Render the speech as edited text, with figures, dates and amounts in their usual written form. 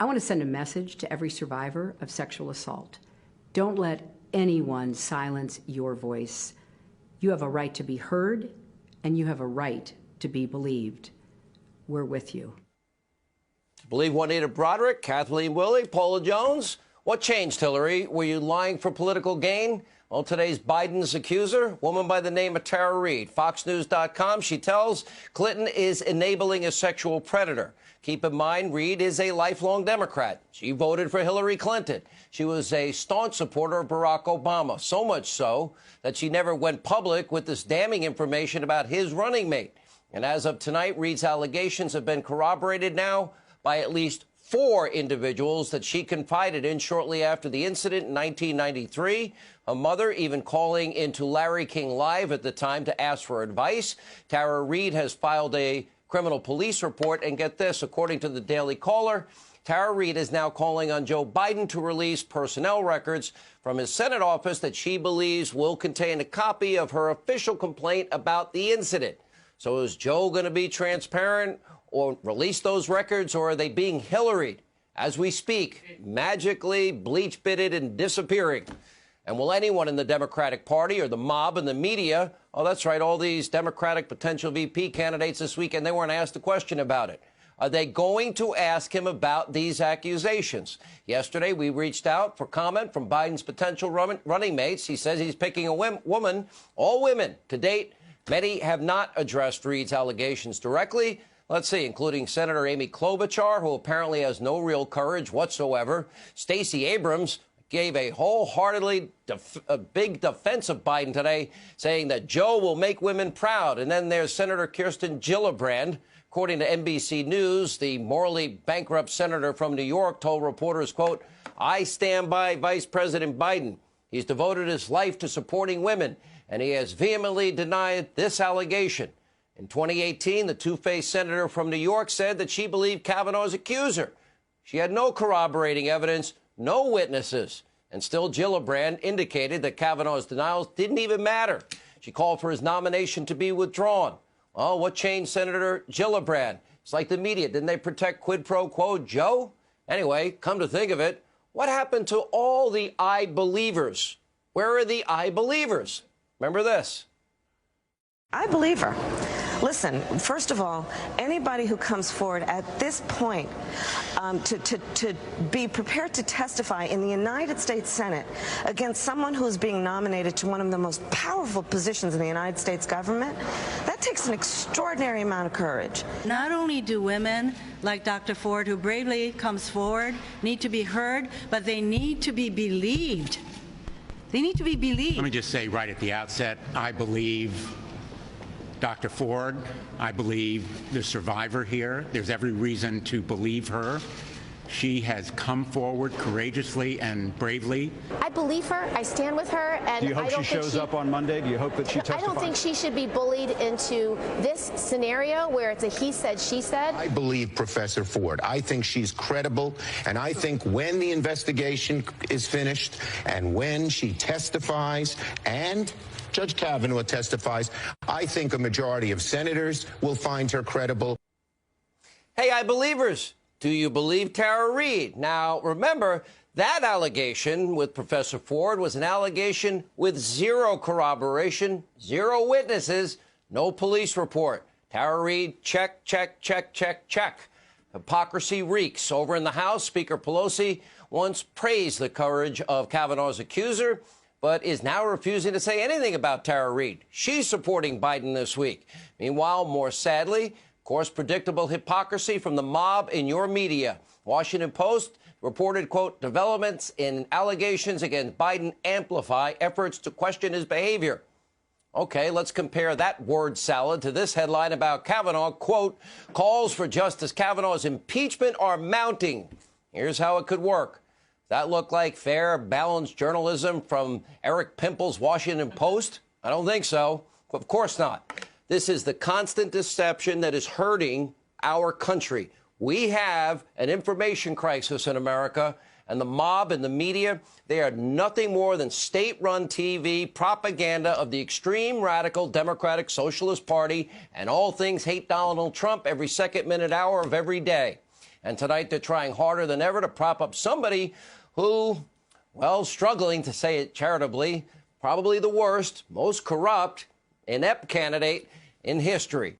I want to send a message to every survivor of sexual assault. Don't let anyone silence your voice. You have a right to be heard, and you have a right to be believed. We're with you. Believe Juanita Broaddrick, Kathleen Willey, Paula Jones. What changed, Hillary? Were you lying for political gain? Well, today's Biden's accuser, woman by the name of Tara Reade, FoxNews.com, she tells Clinton is enabling a sexual predator. Keep in mind, Reade is a lifelong Democrat. She voted for Hillary Clinton. She was a staunch supporter of Barack Obama, so much so that she never went public with this damning information about his running mate. And as of tonight, Reade's allegations have been corroborated now by at least 4 individuals that she confided in shortly after the incident in 1993. Her mother even calling into Larry King Live at the time to ask for advice. Tara Reade has filed a criminal police report. And get this, according to the Daily Caller, Tara Reade is now calling on Joe Biden to release personnel records from his Senate office that she believes will contain a copy of her official complaint about the incident. So is Joe going to be transparent or release those records, or are they being Hillaried as we speak, magically bleach-bitted and disappearing? And will anyone in the Democratic Party or the mob and the media, oh, that's right, all these Democratic potential VP candidates this weekend, they weren't asked a question about it. Are they going to ask him about these accusations? Yesterday, we reached out for comment from Biden's potential running mates. He says he's picking a woman, all women to date. Many have not addressed Reade's allegations directly. Let's see, including Senator Amy Klobuchar, who apparently has no real courage whatsoever. Stacey Abrams gave a wholeheartedly big defense of Biden today, saying that Joe will make women proud. And then there's Senator Kirsten Gillibrand. According to NBC News, the morally bankrupt senator from New York told reporters, quote, "I stand by Vice President Biden. He's devoted his life to supporting women, and he has vehemently denied this allegation." In 2018, the two-faced senator from New York said that she believed Kavanaugh's accuser. She had no corroborating evidence, no witnesses. And still, Gillibrand indicated that Kavanaugh's denials didn't even matter. She called for his nomination to be withdrawn. Well, what changed Senator Gillibrand? It's like the media. Didn't they protect quid pro quo Joe? Anyway, come to think of it, what happened to all the I believers? Where are the I believers? Remember this. I believe her. Listen, first of all, anybody who comes forward at this point to be prepared to testify in the United States Senate against someone who is being nominated to one of the most powerful positions in the United States government, that takes an extraordinary amount of courage. Not only do women like Dr. Ford, who bravely comes forward, need to be heard, but they need to be believed. They need to be believed. Let me just say right at the outset, I believe Dr. Ford. I believe the survivor here. There's every reason to believe her. She has come forward courageously and bravely. I believe her. I stand with her. And do you hope she shows up on Monday? Do you hope that she testifies? I don't think she should be bullied into this scenario where it's a he said, she said. I believe Professor Ford. I think she's credible. And I think when the investigation is finished and when she testifies and Judge Kavanaugh testifies, I think a majority of senators will find her credible. Hey, I believers, do you believe Tara Reade? Now, remember, that allegation with Professor Ford was an allegation with zero corroboration, zero witnesses, no police report. Tara Reade, check, check, check, check, check. Hypocrisy reeks. Over in the House, Speaker Pelosi once praised the courage of Kavanaugh's accuser, but is now refusing to say anything about Tara Reade. She's supporting Biden this week. Meanwhile, more sadly, of course, predictable hypocrisy from the mob in your media. Washington Post reported, quote, developments in allegations against Biden amplify efforts to question his behavior. Okay, let's compare that word salad to this headline about Kavanaugh, quote, calls for Justice Kavanaugh's impeachment are mounting. Here's how it could work. That look like fair, balanced journalism from Eric Pimple's Washington Post? I don't think so. Of course not. This is the constant deception that is hurting our country. We have an information crisis in America, and the mob and the media, they are nothing more than state-run TV propaganda of the extreme radical Democratic Socialist Party and all things hate Donald Trump every second, minute, hour of every day. And tonight they're trying harder than ever to prop up somebody who, well, struggling to say it charitably, probably the worst, most corrupt, inept candidate in history.